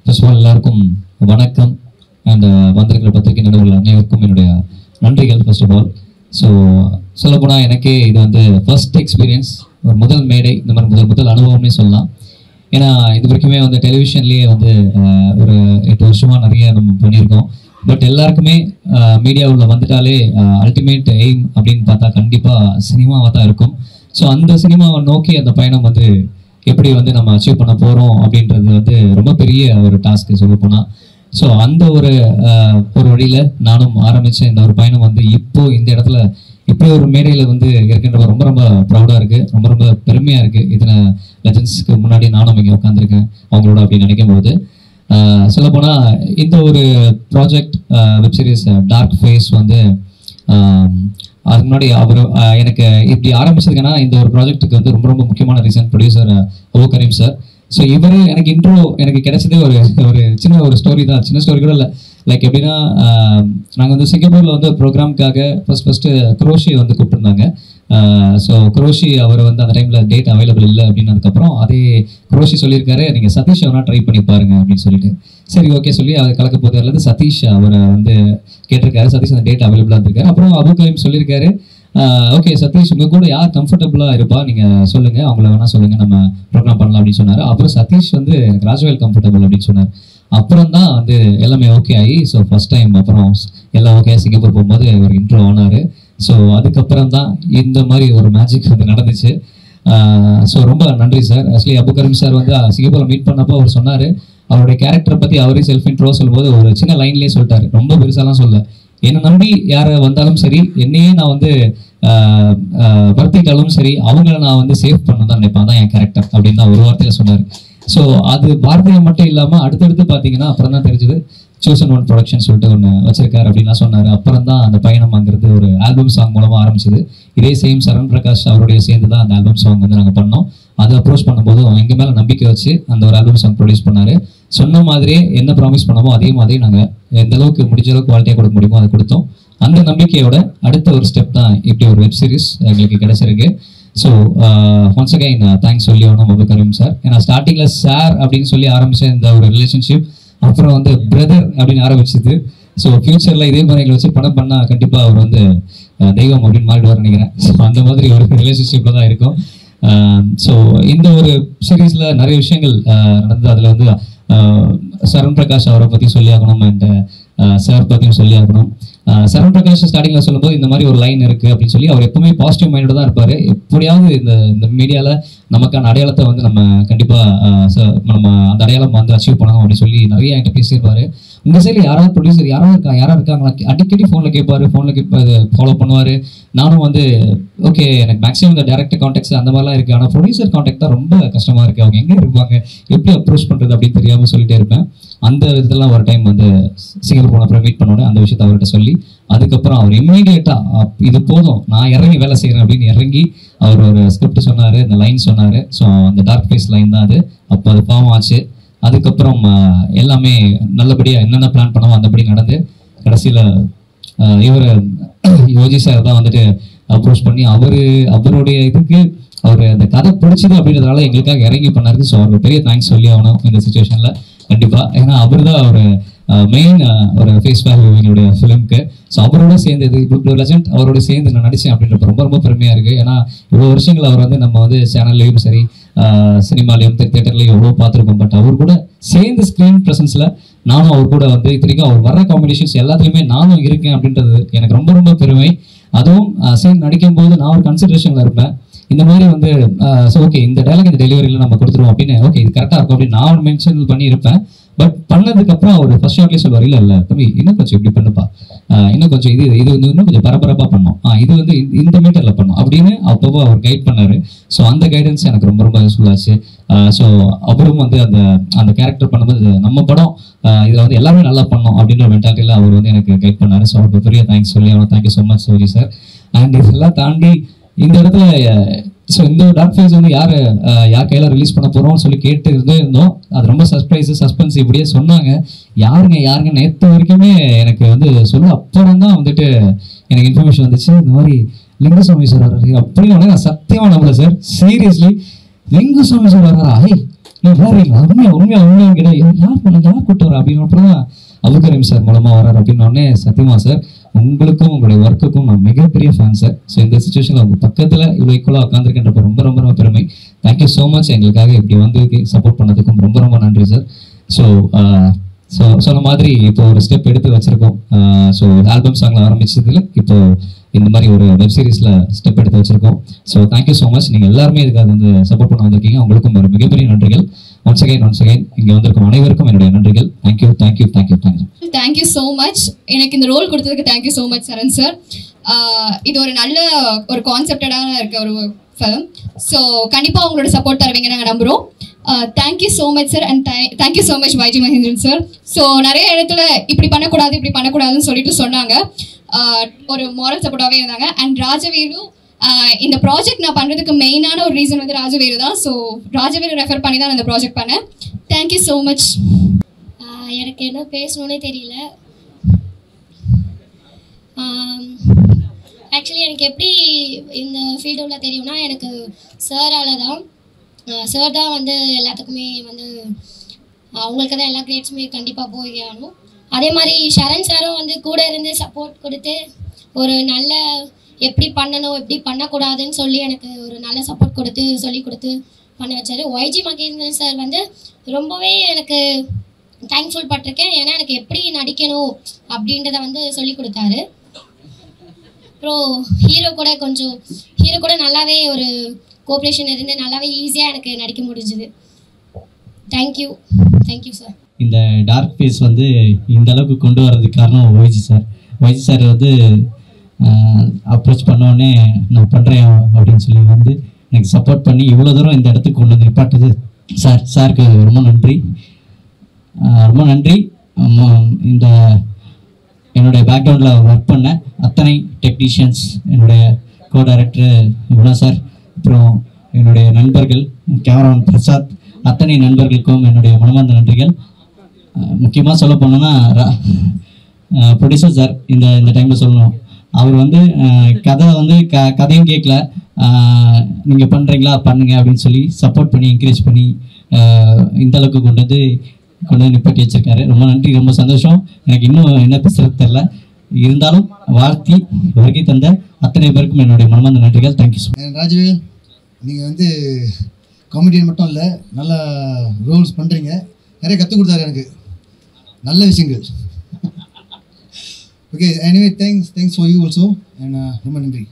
First of all எல்லாருக்கும் வணக்கம் and வந்திருக்கிற பத்திரிகை நடுவர்கள் அனைவருக்கும் என்னுடைய நன்றிகள். ஃபர்ஸ்ட் ஆஃப் ஆல் சொல்லப்போனால் எனக்கே இது வந்து ஃபர்ஸ்ட் எக்ஸ்பீரியன்ஸ், ஒரு முதல் மேடை, இந்த மாதிரி முதல் அனுபவம்னே சொல்லலாம். ஏன்னா இது வரைக்குமே வந்து டெலிவிஷன்லேயே வந்து ஒரு 8 வருஷமாக நிறைய நம்ம பண்ணியிருக்கோம். பட் எல்லாருக்குமே மீடியாவில் வந்துட்டாலே அல்டிமேட் எய்ம் அப்படின்னு பார்த்தா கண்டிப்பாக சினிமாவாக தான் இருக்கும். ஸோ அந்த சினிமாவை நோக்கி அந்த பயணம் வந்து எப்படி வந்து நம்ம அச்சீவ் பண்ண போகிறோம் அப்படின்றது வந்து ரொம்ப பெரிய ஒரு டாஸ்க்கு சொல்ல போனால். ஸோ அந்த ஒரு வழியில் நானும் ஆரம்பித்த இந்த ஒரு பயணம் வந்து இப்போ இந்த இடத்துல இப்படி ஒரு மேடையில் வந்து இருக்கின்ற ரொம்ப ரொம்ப ப்ரௌடாக இருக்குது, ரொம்ப ரொம்ப பெருமையாக இருக்குது. இத்தனை லெஜண்ட்ஸ்க்கு முன்னாடி நானும் இங்கே உட்காந்துருக்கேன் அவங்களோட அப்படின்னு நினைக்கும் போது. சொல்லப்போனால் இந்த ஒரு project web series dark face வந்து அதுக்கு முன்னாடி அவர் எனக்கு இப்படி ஆரம்பிச்சதுக்குன்னா இந்த ஒரு ப்ராஜெக்ட்டுக்கு வந்து ரொம்ப ரொம்ப முக்கியமான ரீசன் ப்ரொடியூசர் அபு கரீம் சார். ஸோ இவர் எனக்கு எனக்கு கிடைச்சதே ஒரு சின்ன ஒரு ஸ்டோரி தான், சின்ன ஸ்டோரி கூட இல்லை. லைக் எப்படின்னா நாங்கள் வந்து சிங்கப்பூரில் வந்து ப்ரோக்ராம்காக ஃபஸ்ட்டு குரோஷி வந்து கூப்பிட்டுருந்தாங்க. ஸோ குரோஷி அவர் வந்து அந்த டைமில் டேட் அவைலபிள் இல்லை அப்படின்னதுக்கப்புறம் அதே குரோஷி சொல்லியிருக்காரு, நீங்கள் சதீஷ் அவனா ட்ரை பண்ணி பாருங்க அப்படின்னு சொல்லிட்டு. சரி ஓகே சொல்லி அவர் கலக்க போதிலேருந்து சதீஷ் அவரை வந்து கேட்டிருக்காரு. சதீஷ் அந்த டேட் அவைலபிளாக இருந்திருக்காரு. அப்புறம் அபு கரீம் சொல்லியிருக்காரு, ஓகே சதீஷ் உங்கள் கூட யார் கம்ஃபர்டபுளாக இருப்பா நீங்கள் சொல்லுங்கள், அவங்கள வேணால் சொல்லுங்கள், நம்ம ப்ரோக்ராம் பண்ணலாம் அப்படின்னு சொன்னார். அப்புறம் சதீஷ் வந்து ராஜ்வேல் கம்ஃபர்டபுள் அப்படின்னு சொன்னார். அப்புறம் தான் வந்து எல்லாமே ஓகே ஆகி ஸோ ஃபஸ்ட் டைம் அப்புறம் எல்லாம் ஓகே சிங்கப்பூர் போகும்போது ஒரு இன்ட்ரோ ஆனார். ஸோ அதுக்கப்புறம் தான் இந்த மாதிரி ஒரு மேஜிக் வந்து நடந்துச்சு. ஸோ ரொம்ப நன்றி சார். ஆக்சுவலி அபு கரீம் சார் வந்து சிங்கப்பூரில் மீட் பண்ணப்போ அவர் சொன்னார், அவருடைய கேரக்டரை பற்றி அவரே செல்ஃப் இன்ட்ரோ சொல்லும்போது ஒரு சின்ன லைன்லேயே சொல்லிட்டாரு, ரொம்ப பெருசாலாம் சொல்ல, என்னை நம்பி யாரை வந்தாலும் சரி, என்னையே நான் வந்து வர்த்திட்டாலும் சரி, அவங்கள நான் வந்து சேவ் பண்ண தான் நினைப்பேன், தான் என் கேரக்டர் அப்படின்னு தான் ஒரு வார்த்தையில் சொன்னார். ஸோ அது வார்த்தையை மட்டும் இல்லாமல் அடுத்தடுத்து பார்த்தீங்கன்னா அப்புறம் தான் தெரிஞ்சது சூசன் ஒன் ப்ரொடக்ஷன் சொல்லிட்டு ஒன்று வச்சிருக்காரு அப்படின்லாம் சொன்னார். அப்புறம் தான் அந்த பயணம்ங்கிறது ஒரு ஆல்பம் சாங் மூலமாக ஆரம்பிச்சது. இதே சேம் சரண் பிரகாஷ் அவருடைய சேர்ந்து தான் அந்த ஆல்பம் சாங் வந்து நாங்கள் பண்ணோம். அதை அப்ரோச் பண்ணும்போது எங்கள் மேலே நம்பிக்கை வச்சு அந்த ஒரு ஆல்பம் சாங் ப்ரொடியூஸ் பண்ணார். சொன்ன மாதிரியே என்ன ப்ராமிஸ் பண்ணமோ அதே மாதிரி நாங்கள் எந்த அளவுக்கு முடிஞ்ச அளவுக்கு குவாலிட்டியாக கொடுக்க முடியுமோ அதை கொடுத்தோம். அந்த நம்பிக்கையோட அடுத்த ஒரு ஸ்டெப் தான் இப்படி ஒரு வெப் சீரிஸ் எங்களுக்கு கிடைச்சிருக்கு. ஸோ ஒன்ஸ் அகைன் தேங்க்ஸ் சொல்லி ஆகணும் அபு கரீம் சார். ஏன்னா ஸ்டார்டிங்கில் சார் அப்படின்னு சொல்லி ஆரம்பித்த இந்த ஒரு ரிலேஷன்ஷிப் அப்புறம் வந்து பிரதர் அப்படின்னு ஆரம்பிச்சது. ஸோ ஃபியூச்சரில் இதே மாதிரி எங்களை வச்சு படம் பண்ணால் கண்டிப்பாக அவர் வந்து தெய்வம் அப்படின்னு மாறிடுவார் நினைக்கிறேன். ஸோ அந்த மாதிரி ஒரு ரிலேஷன்ஷிப்பில் தான் இருக்கும். ஸோ இந்த ஒரு சீரீஸில் நிறைய விஷயங்கள் நடந்தது. அதில் வந்து சரண் பிரகாஷ் அவரை பற்றி சொல்லி ஆகணும் அண்ட் சார் பற்றியும் சொல்லி ஆகணும். சரண் பிரகாஷ் ஸ்டார்டிங்கில் சொல்லும்போது இந்த மாதிரி ஒரு லைன் இருக்குது அப்படின்னு சொல்லி அவர் எப்பவுமே பாசிட்டிவ் மைண்டோட தான் இருப்பார். எப்படியாவது இந்த மீடியாவில் நமக்கான அடையாளத்தை வந்து நம்ம கண்டிப்பாக நம்ம அந்த அடையாளம் வந்து அச்சீவ் பண்ணணும் அப்படின்னு சொல்லி நிறைய என்கிட்ட பேசியிருப்பார். உங்கள் சைடில் யாராவது ப்ரொடியூசர் யாராவது இருக்காங்களா அடிக்கடி ஃபோனில் கேட்பாரு, ஃபாலோ பண்ணுவார். நானும் வந்து ஓகே எனக்கு மேக்ஸிமம் இந்த டேரக்டர் கான்டாக்ட்ஸ் அந்த மாதிரிலாம் இருக்குது, ஆனால் ப்ரொடியூசர் கான்டாக்ட் தான் ரொம்ப கஷ்டமாக இருக்குது, அவங்க எங்கே இருப்பாங்க, எப்படி அப்ரோச் பண்ணுறது அப்படின்னு தெரியாமல் சொல்லிட்டே இருப்பேன். அந்த இதெல்லாம் ஒரு டைம் வந்து சிங்கப்பூர் போன அப்புறம் மீட் பண்ணோன்னே அந்த விஷயத்தை அவர்கிட்ட சொல்லி அதுக்கப்புறம் அவர் இம்மீடியட்டாக இது போதும் நான் இறங்கி வேலை செய்கிறேன் அப்படின்னு இறங்கி அவர் ஒரு ஸ்கிரிப்ட் சொன்னார், இந்த லைன் சொன்னார். ஸோ அந்த டார்க் ஃபேஸ் லைன் தான் அது. அப்போ அது ஃபார்ம் ஆச்சு. அதுக்கப்புறம் எல்லாமே நல்லபடியாக என்னென்ன பிளான் பண்ணோமோ அந்தபடி நடந்து கடைசியில் இவர் யோஜி சார் தான் வந்துட்டு அப்ரோச் பண்ணி அவருடைய இதுக்கு அவர் அந்த கதை பிடிச்சது அப்படின்றதுனால எங்களுக்காக இறங்கி பண்ணாரு. ஸோ அவருக்கு பெரிய தேங்க்ஸ் சொல்லி ஆகணும் இந்த சுச்சுவேஷனில் கண்டிப்பாக. ஏன்னா அவர் தான் ஒரு மெயின் ஒரு ஃபேஸ் வேல்யூ எங்களுடைய ஃபிலிம்க்கு. ஸோ அவரோட சேர்ந்து இது லெஜண்ட் அவரோட சேர்ந்து நான் நடித்தேன் அப்படின்றப்ப ரொம்ப ரொம்ப பெருமையாக இருக்குது. ஏன்னா இவ்வளோ வருஷங்கள் அவர் வந்து நம்ம வந்து சேனல்லையும் சரி சினிமாலையும் தியேட்டர்லையும் எவ்வளோ பார்த்துருக்கோம். பட் அவர் கூட சேர்ந்து ஸ்க்ரீன் ப்ரெசன்ஸில் நானும் அவர் கூட வந்து இத்தனைக்கும் அவர் வர்ற காம்பினேஷன்ஸ் எல்லாத்துலேயுமே நானும் இருக்கேன் அப்படின்றது எனக்கு ரொம்ப ரொம்ப பெருமை. அதுவும் சேர்ந்து நடிக்கும் போது நான் ஒரு கன்சிடரேஷனில் இருப்பேன். இந்த மாதிரி வந்து ஸோ ஓகே இந்த டைலாக் இந்த டெலிவரியில் நம்ம கொடுத்துருவோம் அப்படின்னு ஓகே இது கரெக்டாக இருக்கும் அப்படின்னு நான் மென்ஷன் பண்ணியிருப்பேன். பட் பண்ணதுக்கப்புறம் அவர் ஃபர்ஸ்ட் ஷாட்லேயே சொல்லுவார், இல்லை தம்பி இன்னும் கொஞ்சம் இப்படி பண்ணுப்பா, இன்னும் கொஞ்சம் இது வந்து இன்னும் கொஞ்சம் பரபரப்பாக பண்ணோம், இது வந்து இந்த மீட்டரில் பண்ணோம் அப்படின்னு அப்போ அவர் கைட் பண்ணார். ஸோ அந்த கைடன்ஸ் எனக்கு ரொம்ப ரொம்ப யூஸ்ஃபுல்லாச்சு. ஸோ அவரும் வந்து அந்த கேரக்டர் பண்ணும்போது நம்ம படம் இதில் வந்து எல்லாமே நல்லா பண்ணோம் அப்படின்ற மென்டாலிட்டியில் அவர் வந்து எனக்கு கைட் பண்ணார். ஸோ அவருக்கு பெரிய தேங்க்ஸ் சொல்லி ஆகணும். Thank you so much Soji sir. And இதெல்லாம் தாண்டி இந்த இடத்துல ஸோ இந்த டார்க் ஃபேஸ் வந்து யார் கையில் ரிலீஸ் பண்ண போகிறோம்னு சொல்லி கேட்டு இருந்தோம். அது ரொம்ப சஸ்பென்ஸ் இப்படியே சொன்னாங்க. யாருங்க நேற்று வரைக்குமே எனக்கு வந்து சொல்ல அப்புறம் தான் வந்துட்டு எனக்கு இன்ஃபர்மேஷன் வந்துச்சு, இந்த மாதிரி லிங்குசாமி சார் வர்றாரு அப்படின்னு. நான் சத்தியமாக நம்பல சார், சீரியஸ்லி லிங்குசாமி சார் வர்றாரா? நீ வேறீங்களா? உண்மையா கிட்ட யார் வர அப்படின்னு அப்புறம் அபுகரீம் சார் மூலமாக வரார் அப்படின்னோடனே சத்தியமா சார் உங்களுக்கும் உங்களுடைய ஒர்க்குக்கும் நான் மிகப்பெரிய ஃபேன் சார். ஸோ இந்த சுச்சுவேஷனில் உங்கள் பக்கத்தில் இவ்வளோ ஈக்குவலாக உட்காந்துருக்கின்றப்ப ரொம்ப ரொம்ப ரொம்ப பெருமை. தேங்க்யூ ஸோ மச் எங்களுக்காக இப்படி வந்து சப்போர்ட் பண்ணதுக்கும் ரொம்ப ரொம்ப நன்றி சார். ஸோ சொன்ன மாதிரி இப்போ ஒரு ஸ்டெப் எடுத்து வச்சிருக்கோம். ஸோ ஆல்பம் சாங்கில் ஆரம்பிச்சதுல இப்போ இந்த மாதிரி ஒரு வெப் சீரிஸில் ஸ்டெப் எடுத்து வச்சிருக்கோம். So thank you so much. நீங்கள் எல்லாருமே இதுக்காக வந்து சப்போர்ட் பண்ண வந்திருக்கீங்க. உங்களுக்கும் ஒரு மிகப்பெரிய நன்றிகள். ஒன்ஸ் அகைன் இங்கே வந்திருக்கும் அனைவருக்கும் என்னுடைய நன்றிகள். Thank you so much. எனக்கு இந்த ரோல் கொடுத்ததுக்கு தேங்க்யூ ஸோ மச் சரண் சார். இது ஒரு நல்ல ஒரு கான்செப்டடான இருக்க ஒரு ஃபிலிம். ஸோ கண்டிப்பாக உங்களோட சப்போர்ட் தருவீங்க நாங்கள் நம்புகிறோம். Thank you so much sir and thank you so much YG Mahendran sir. So நிறைய இடத்துல இப்படி பண்ணக்கூடாதுன்னு சொல்லிட்டு சொன்னாங்க. ஒரு மாரல் சப்போர்ட்டாகவே இருந்தாங்க. அண்ட் ராஜவேலு இந்த ப்ராஜெக்ட் நான் பண்ணுறதுக்கு மெயினான ஒரு ரீசன் வந்து ராஜவேலு தான். ஸோ ராஜவேலு ரெஃபர் பண்ணி தான் நான் இந்த ப்ராஜெக்ட் பண்ணேன். Thank you so much. எனக்கு என்ன பேசணுன்னே தெரியல. ஆக்சுவலி எனக்கு எப்படி இந்த ஃபீல்டுள்ள தெரியும்னா எனக்கு சாரால் தான். சார் தான் வந்து எல்லாத்துக்குமே வந்து அவங்களுக்கு தான் எல்லா கிரேட்ஸுமே கண்டிப்பாக போய் ஆகணும். அதே மாதிரி சரண் சாரும் வந்து கூட இருந்து சப்போர்ட் கொடுத்து ஒரு நல்ல எப்படி பண்ணணும் எப்படி பண்ணக்கூடாதுன்னு சொல்லி எனக்கு ஒரு நல்ல சப்போர்ட் கொடுத்து சொல்லி கொடுத்து பண்ண வச்சார். ஒய்ஜி மகேந்திரன் சார் வந்து ரொம்பவே எனக்கு தேங்க்ஃபுல் பட்டிருக்கேன். ஏன்னா எனக்கு எப்படி நடிக்கணும் அப்படின்றத வந்து சொல்லி கொடுத்தாரு. அப்புறம் ஹீரோ கூட நல்லாவே ஒரு கோஆப்ரேஷன் இருந்து நல்லாவே ஈஸியாக எனக்கு நடிக்க முடிஞ்சுது. Thank you sir. இந்த டார்க் ஃபேஸ் வந்து இந்த அளவுக்கு கொண்டு வரதுக்கு காரணம் ஒய்ஜி சார் வந்து அப்ரோச் பண்ணோடனே நான் பண்ணுறேன் அப்படின்னு சொல்லி வந்து எனக்கு சப்போர்ட் பண்ணி இவ்வளோ தூரம் இந்த இடத்துக்கு கொண்டு வந்து நிப்பாட்டுது சாருக்கு ரொம்ப நன்றி. இந்த என்னுடைய பேக்ரவுண்டில் ஒர்க் பண்ண அத்தனை டெக்னீஷியன்ஸ், என்னுடைய கோ டைரக்டர் குணா சார், அப்புறம் என்னுடைய நண்பர்கள் கேமராமேன் பிரசாத், அத்தனை நண்பர்களுக்கும் என்னுடைய மனமார்ந்த நன்றிகள். முக்கியமாக சொல்ல போனோன்னா ப்ரொடியூசர் சார் இந்த டைமில் சொல்லணும். அவர் வந்து கதையும் கேட்கல, நீங்கள் பண்ணுறீங்களா பண்ணுங்க அப்படின்னு சொல்லி சப்போர்ட் பண்ணி என்கரேஜ் பண்ணி இந்த அளவுக்கு கொண்டு வந்து நிப்பாட்டி வச்சிருக்காரு. ரொம்ப நன்றி, ரொம்ப சந்தோஷம். எனக்கு இன்னும் என்ன பேசுறது தெரில, இருந்தாலும் வாழ்த்தி வருகை தந்த அத்தனை பேருக்கும் என்னுடைய மனமார்ந்த நன்றிகள். Thank you so much. ராஜவேல், நீங்கள் வந்து காமெடியன் மட்டும் இல்லை, நல்லா ரோல்ஸ் பண்ணுறீங்க. நிறைய கற்றுக் கொடுத்தாரு எனக்கு, நல்ல விஷயங்கள். Okay, anyway thanks for you also. ரொம்ப நன்றி.